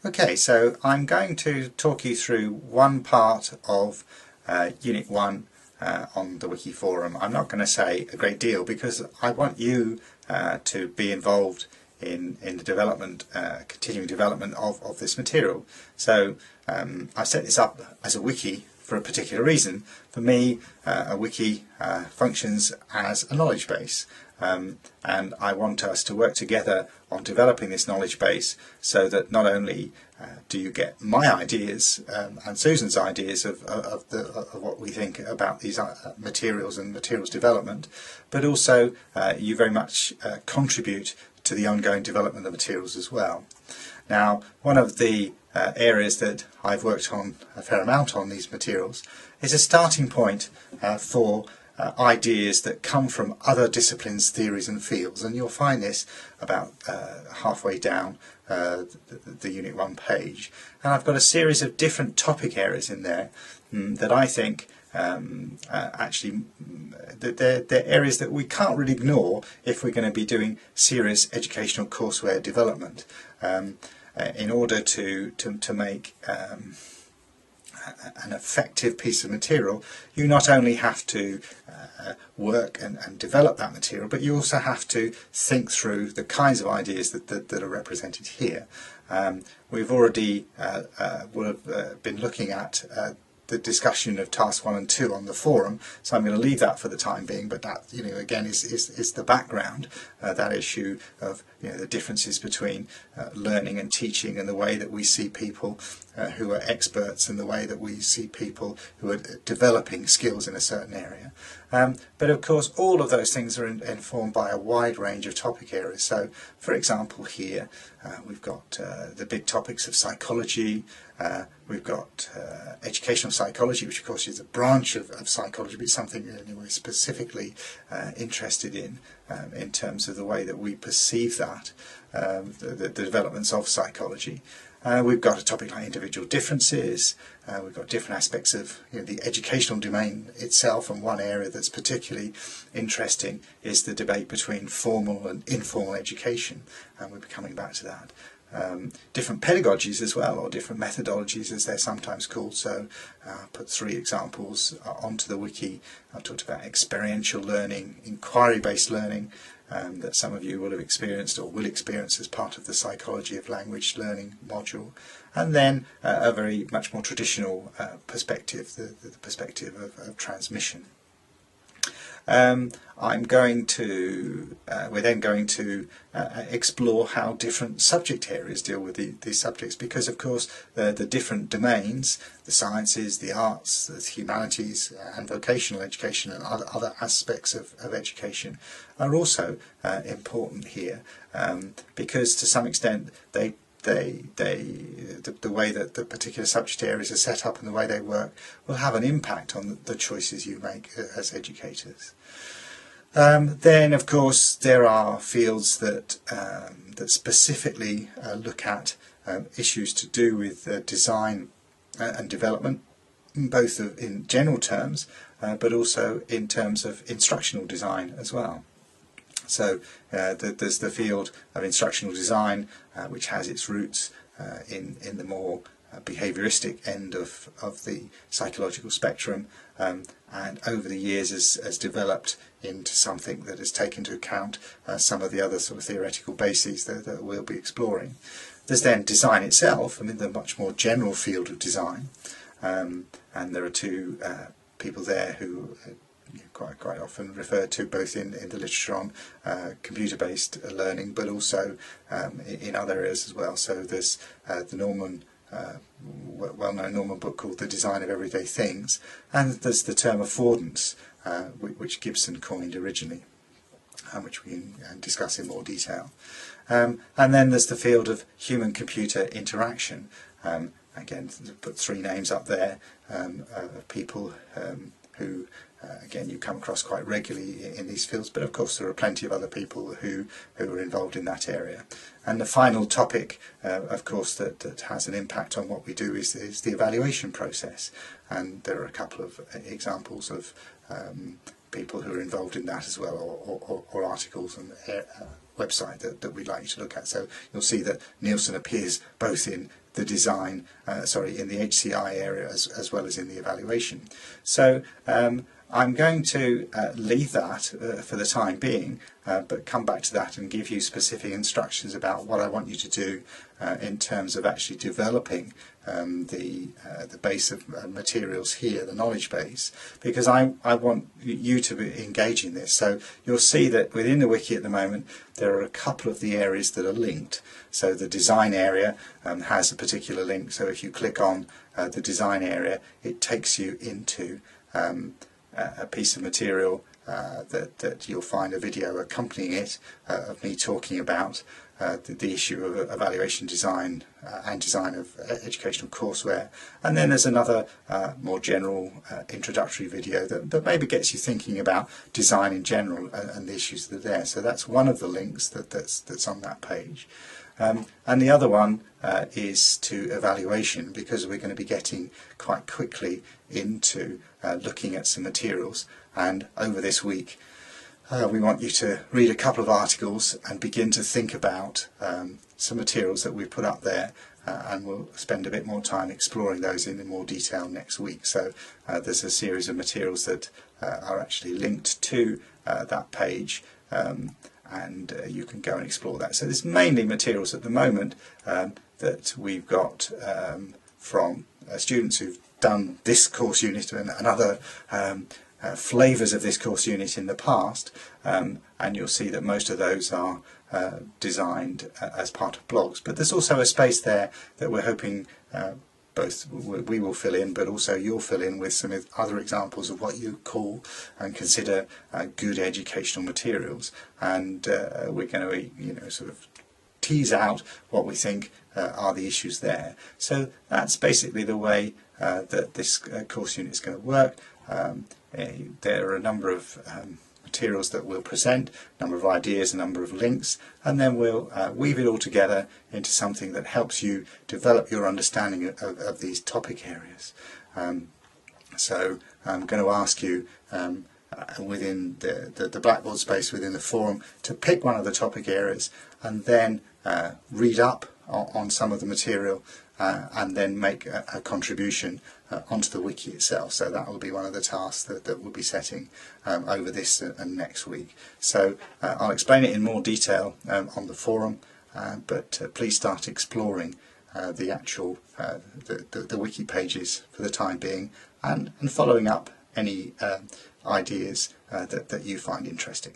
Okay, so I'm going to talk you through one part of Unit 1 on the Wiki forum. I'm not going to say a great deal because I want you to be involved in the development, continuing development of this material. So I set this up as a wiki for a particular reason. For me, a wiki functions as a knowledge base. And I want us to work together on developing this knowledge base so that not only do you get my ideas and Susan's ideas of what we think about these materials and materials development, but also you very much contribute to the ongoing development of materials as well. Now, one of the areas that I've worked on a fair amount on these materials is a starting point for ideas that come from other disciplines, theories and fields, and you'll find this about halfway down the Unit 1 page. And I've got a series of different topic areas in there that I think actually they're areas that we can't really ignore if we're going to be doing serious educational courseware development in order to make an effective piece of material. You not only have to work and develop that material, but you also have to think through the kinds of ideas that are represented here. We've already been looking at the discussion of task 1 and 2 on the forum, so I'm going to leave that for the time being, but that, you know, again is the background, that issue of, you know, the differences between learning and teaching, and the way that we see people who are experts and the way that we see people who are developing skills in a certain area. But of course all of those things are informed by a wide range of topic areas. So for example here we've got the big topics of psychology, we've got educational psychology, which of course is a branch of psychology, but it's something that we're specifically interested in terms of the way that we perceive that, the developments of psychology. We've got a topic like individual differences. We've got different aspects of, you know, the educational domain itself, and one area that's particularly interesting is the debate between formal and informal education, and we'll be coming back to that. Different pedagogies as well, or different methodologies as they're sometimes called. So I put 3 examples onto the wiki. I talked about experiential learning, inquiry-based learning, that some of you will have experienced or will experience as part of the psychology of language learning module, and then a very much more traditional perspective, the perspective of transmission. We're then going to explore how different subject areas deal with these subjects, because of course the different domains, the sciences, the arts, the humanities and vocational education and other aspects of education are also important here, because to some extent the way that the particular subject areas are set up and the way they work will have an impact on the choices you make as educators. Then of course there are fields that specifically look at issues to do with design and development, both in general terms but also in terms of instructional design as well. So there's the field of instructional design, which has its roots in the more behaviouristic end of the psychological spectrum, and over the years has developed into something that has taken into account some of the other sort of theoretical bases that we'll be exploring. There's then design itself, I mean the much more general field of design, and there are 2 people there who quite often referred to both in the literature on computer-based learning, but also in other areas as well. So there's the well-known Norman book called The Design of Everyday Things, and there's the term affordance, which Gibson coined originally, which we can discuss in more detail. And then there's the field of human-computer interaction. Again, put 3 names up there of people who again you come across quite regularly in these fields, but of course there are plenty of other people who are involved in that area. And the final topic of course that has an impact on what we do is the evaluation process, and there are a couple of examples of people who are involved in that as well, or articles and website that we'd like you to look at. So you'll see that Nielsen appears both in the design, in the HCI area as well as in the evaluation. So I'm going to leave that for the time being, but come back to that and give you specific instructions about what I want you to do in terms of actually developing the base of materials here, the knowledge base, because I want you to be engaging this. So you'll see that within the wiki at the moment there are a couple of the areas that are linked. So the design area has a particular link, so if you click on the design area it takes you into a piece of material that you'll find a video accompanying it of me talking about the issue of evaluation design and design of educational courseware. And then there's another more general introductory video that maybe gets you thinking about design in general and the issues that are there. So that's one of the links that's on that page. And the other one is to evaluation, because we're going to be getting quite quickly into looking at some materials, and over this week we want you to read a couple of articles and begin to think about some materials that we put up there, and we'll spend a bit more time exploring those in more detail next week. So there's a series of materials that are actually linked to that page, and you can go and explore that. So there's mainly materials at the moment that we've got from students who've done this course unit and other flavours of this course unit in the past, and you'll see that most of those are designed as part of blogs. But there's also a space there that we're hoping both we will fill in, but also you'll fill in with some other examples of what you call and consider good educational materials, and we're going to sort of tease out what we think are the issues there. So that's basically the way that this course unit is going to work. There are a number of materials that we'll present, a number of ideas, a number of links, and then we'll weave it all together into something that helps you develop your understanding of these topic areas. So I'm going to ask you within the Blackboard space, within the forum, to pick one of the topic areas and then read up on some of the material and then make a contribution onto the wiki itself. So that will be one of the tasks that we'll be setting over this and next week. So I'll explain it in more detail on the forum, but please start exploring the actual the wiki pages for the time being, and following up any ideas that you find interesting.